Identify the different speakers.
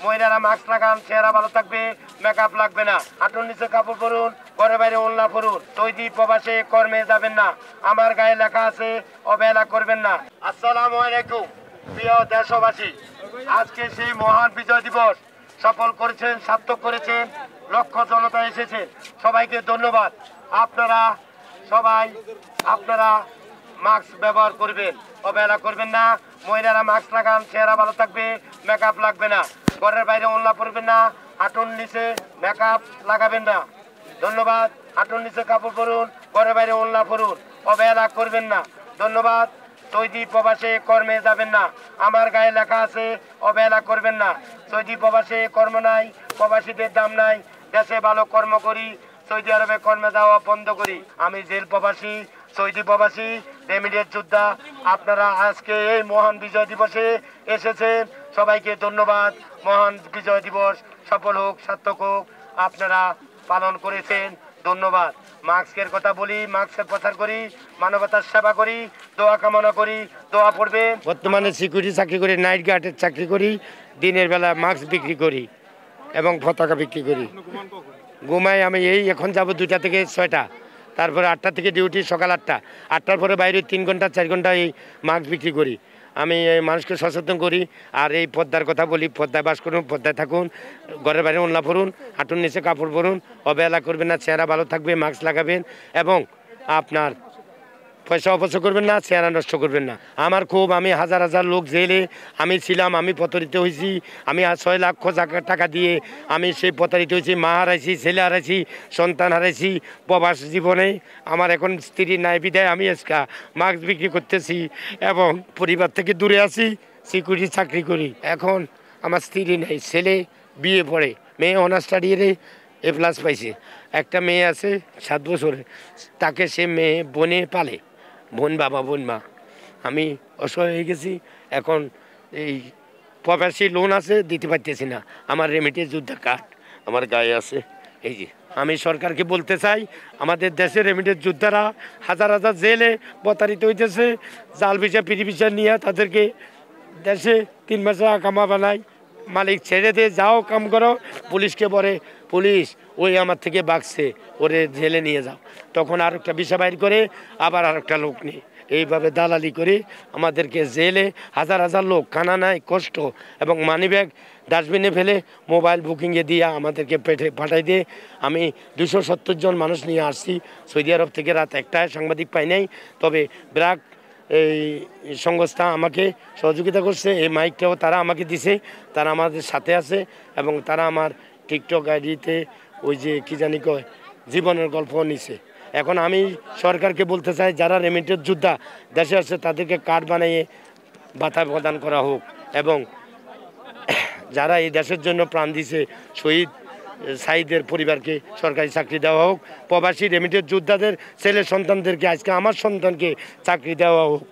Speaker 1: মহিলারা মাস্ক লাগান, চেহারা ভালো থাকবে, মেকআপ লাগবে না। হাঁটুর নিচে কাপড় পরুন, ঘরে বাইরে ওড়না পরুন। সৌদি প্রবাসে কর্মে যাবেন না, আমার গায়ে লেখা আছে, অবহেলা করবেন না। আসসালামু আলাইকুম প্রিয় দেশবাসী, আজকে সেই মহান বিজয় দিবস সফল করেছেন, সার্থক করেছেন, লক্ষ জনতা এসেছেন, সবাইকে ধন্যবাদ। আপনারা মাস্ক ব্যবহার করবেন, অবহেলা করবেন না। মহিলারা মাস্ক লাগান, চেহারা ভালো থাকবে, মেকআপ লাগবে না। ঘরের বাইরে ওড়না পরবেন না, হাঁটুর নিচে মেকআপ লাগাবেন না। ধন্যবাদ। হাঁটুর নিচে কাপড় পরুন, ঘরের বাইরে ওড়না পরুন, অবহেলা করবেন না। ধন্যবাদ। সৌদি প্রবাসে কর্মে যাবেন না, আমার গায়ে লেখা আছে, অবহেলা করবেন না। সৌদি প্রবাসে কর্ম নাই, প্রবাসীদের দাম নাই। দেশে ভালো কর্ম করি, সৌদি আরবে কর্মে যাওয়া বন্ধ করি। আমি জেল প্রবাসী, সৌদি প্রবাসী, রেমিডিয়েট যোদ্ধা। আপনারা আজকে এই মহান বিজয় দিবসে এসেছেন, সবাইকে ধন্যবাদ। মহান বিজয় দিবস সফল হোক, সার্থক হোক। আপনারা পালন করেছেন, ধন্যবাদ। মাস্কের কথা বলি, মাস্কের প্রচার করি, মানবতার সেবা করি, দোয়া কামনা করি, দোয়া পড়বেন। বর্তমানে সিকিউরিটি চাকরি করি, নাইট গার্ডের চাকরি করি, দিনের বেলা মাস্ক বিক্রি করি এবং পতাকা বিক্রি করি। ঘুমাই আমি এখন যাব 2টা থেকে 6টা, তারপরে 8টা থেকে ডিউটি, সকাল 8টার পরে বাইরে 3 ঘন্টা 4 ঘন্টা এই মাস্ক বিক্রি করি। আমি মানুষকে সচেতন করি। আর এই পদ্মার কথা বলি, পদ্মায় বাস করুন, পদ্মায় থাকুন, ঘরের বাইরে ওড়না পরুন, হাঁটুর নিচে কাপড় পরুন, অবহেলা করবেন না, চেহারা ভালো থাকবে, মাস্ক লাগাবেন এবং আপনার পয়সা অপচয় করবেন না, চেহারা নষ্ট করবেন না। আমি হাজার হাজার লোক জেলে আমি ছিলাম, আমি প্রতারিত হয়েছি। আমি 6 লাখ টাকা দিয়ে আমি সেই প্রতারিত হয়েছি। মা হারাইছি, ছেলে হারাইছি, সন্তান হারাইছি। প্রবাস জীবনে আমার এখন স্ত্রী নাই বিদায় আমি আজকে মাস্ক বিক্রি করতেছি এবং পরিবার থেকে দূরে আছি, সিকিউরিটি চাকরি করি। এখন আমার স্ত্রী নেই, ছেলে বিয়ে পড়ে, মেয়ে অনার্স স্টাডিয়ে A+ পাইছে। একটা মেয়ে আছে 7 বছরের, তাকে সে মেয়ে বোনে পালে, বোন বাবা বোন মা। আমি অসহায় হয়ে গেছি। এখন এই প্রবাসী লোন আছে, দিতে পারতেছি না। আমার রেমিটেন্স যোদ্ধা কার্ড আমার গায়ে আছে। এই যে আমি সরকারকে বলতে চাই, আমাদের দেশের রেমিটেন্স যোদ্ধারা হাজার হাজার জেলে প্রতারিত হইতেছে। জাল ভিসা পিড়ি ভিসা নিয়ে তাদেরকে দেশে 3 মাসে কামা বানায়, মালিক ছেড়ে দিয়ে যাও কাম করো, পুলিশকে বলে পুলিশ ওই আমার থেকে বাগছে, ওরে জেলে নিয়ে যাও। তখন আর একটা ভিসা বাইর করে আবার আর একটা লোক নিয়ে এইভাবে দালালি করে আমাদেরকে জেলে হাজার হাজার লোক, খানা নাই, কষ্ট এবং মানিব্যাগ ডাস্টবিনে ফেলে মোবাইল বুকিংয়ে দিয়ে আমাদেরকে পাঠাই দিয়ে আমি 270 জন মানুষ নিয়ে আসছি সৌদি আরব থেকে। রাত 1টায়, সাংবাদিক পাই নাই, তবে ব্র্যাক এই সংস্থা আমাকে সহযোগিতা করছে। এই মাইকটাও তারা আমাকে দিছে, তারা আমাদের সাথে আছে এবং তারা আমার টিকটক আইডিতে ওই যে কি জানি কয় জীবনের গল্প নিছে। এখন আমি সরকারকে বলতে চাই, যারা রেমিটেন্স যোদ্ধা দেশে আছে তাদেরকে কার্ড বানিয়ে ভাতা প্রদান করা হোক এবং যারা এই দেশের জন্য প্রাণ দিছে শহীদ সাইদের পরিবারকে সরকারি চাকরি দেওয়া হোক। প্রবাসী রেমিটেন্স যোদ্ধাদের ছেলে সন্তানদেরকে, আজকে আমার সন্তানকে চাকরি দেওয়া হোক।